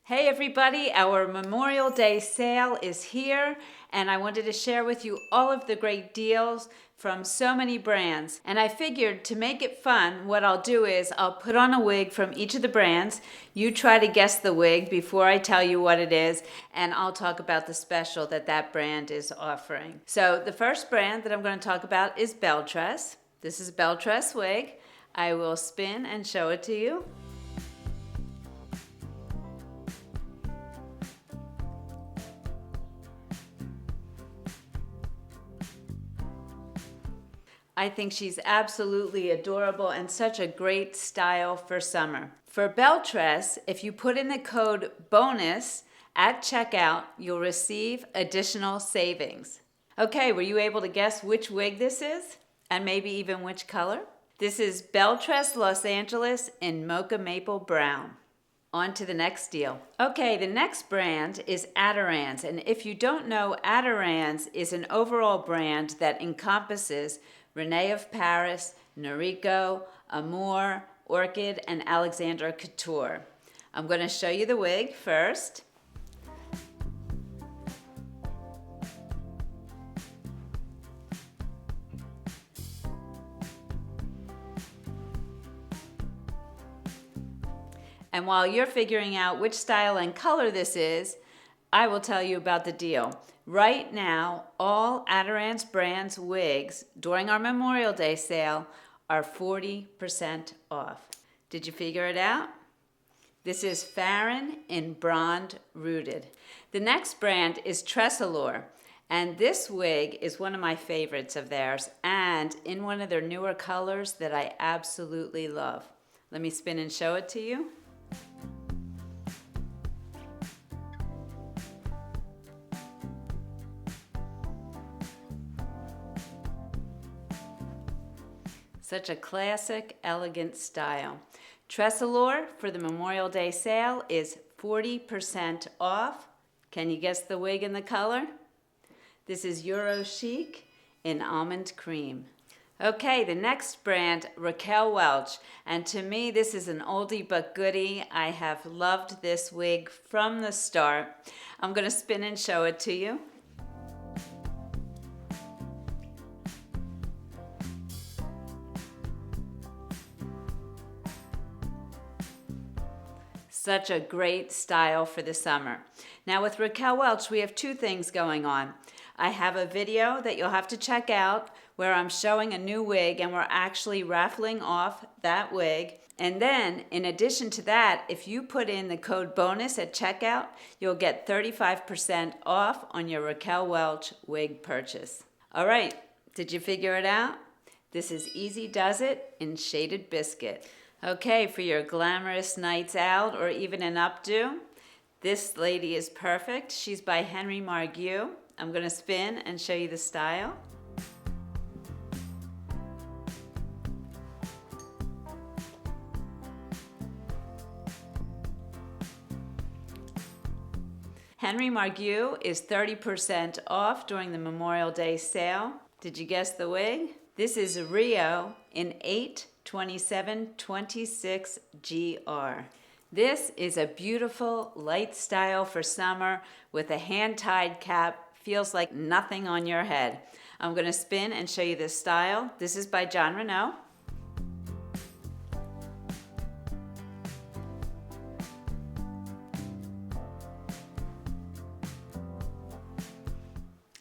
Hey everybody, our Memorial Day sale is here and I wanted to share with you all of the great deals from so many brands. And I figured to make it fun, what I'll do is I'll put on a wig from each of the brands. You try to guess the wig before I tell you what it is, and I'll talk about the special that that brand is offering. So the first brand that I'm going to talk about is Belle Tress. This is Belle Tress wig. I will spin and show it to you. I think she's absolutely adorable and such a great style for summer. For Belle Tress, if you put in the code BONUS at checkout, you'll receive additional savings. Okay, were you able to guess which wig this is? And maybe even which color? This is Belle Tress Los Angeles in Mocha Maple Brown. On to the next deal. Okay, the next brand is Aderans. And if you don't know, Aderans is an overall brand that encompasses Renee of Paris, Noriko, Amour, Orchid, and Alexandra Couture. I'm going to show you the wig first. And while you're figuring out which style and color this is, I will tell you about the deal. Right now, all Aderans brands wigs during our Memorial Day sale are 40% off. Did you figure it out? This is Favorite in Blonde Rooted. The next brand is Tressallure, and this wig is one of my favorites of theirs and in one of their newer colors that I absolutely love. Let me spin and show it to you. Such a classic, elegant style. Tressallure for the Memorial Day sale is 40% off. Can you guess the wig and the color? This is Euro Chic in Almond Cream. Okay, the next brand, Raquel Welch. And to me, this is an oldie but goodie. I have loved this wig from the start. I'm going to spin and show it to you. Such a great style for the summer. Now with Raquel Welch, we have two things going on. I have a video that you'll have to check out where I'm showing a new wig and we're actually raffling off that wig. And then in addition to that, if you put in the code BONUS at checkout, you'll get 35% off on your Raquel Welch wig purchase. All right, did you figure it out? This is Easy Does It in Shaded Biscuit. Okay, for your glamorous nights out or even an updo, this lady is perfect. She's by Margu. I'm going to spin and show you the style. Margu is 30% off during the Memorial Day sale. Did you guess the wig? This is Rio in 82726 GR. This is a beautiful light style for summer with a hand-tied cap. Feels like nothing on your head. I'm going to spin and show you this style. This is by Jon Renau.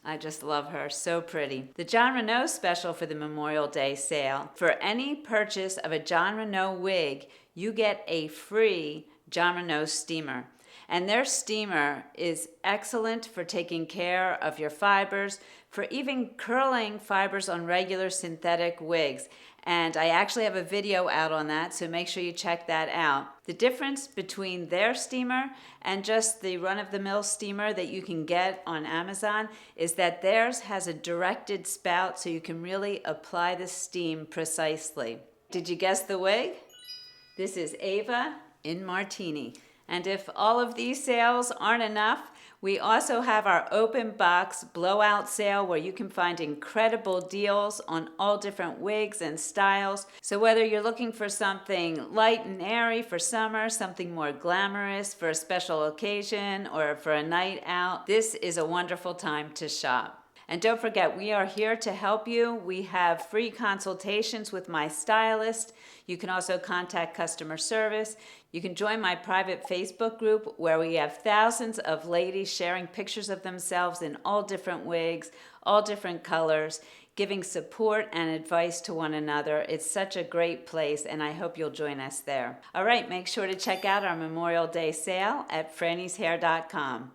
I just love her, so pretty. The Jon Renau special for the Memorial Day sale. For any purchase of a Jon Renau wig, you get a free Jon Renau steamer. And their steamer is excellent for taking care of your fibers, for even curling fibers on regular synthetic wigs. And I actually have a video out on that, so make sure you check that out. The difference between their steamer and just the run-of-the-mill steamer that you can get on Amazon is that theirs has a directed spout so you can really apply the steam precisely. Did you guess the wig? This is Ava in Martini. And if all of these sales aren't enough, we also have our open box blowout sale where you can find incredible deals on all different wigs and styles. So whether you're looking for something light and airy for summer, something more glamorous for a special occasion, or for a night out, this is a wonderful time to shop. And don't forget, we are here to help you. We have free consultations with my stylist. You can also contact customer service. You can join my private Facebook group where we have thousands of ladies sharing pictures of themselves in all different wigs, all different colors, giving support and advice to one another. It's such a great place, and I hope you'll join us there. All right, make sure to check out our Memorial Day sale at frannieshair.com.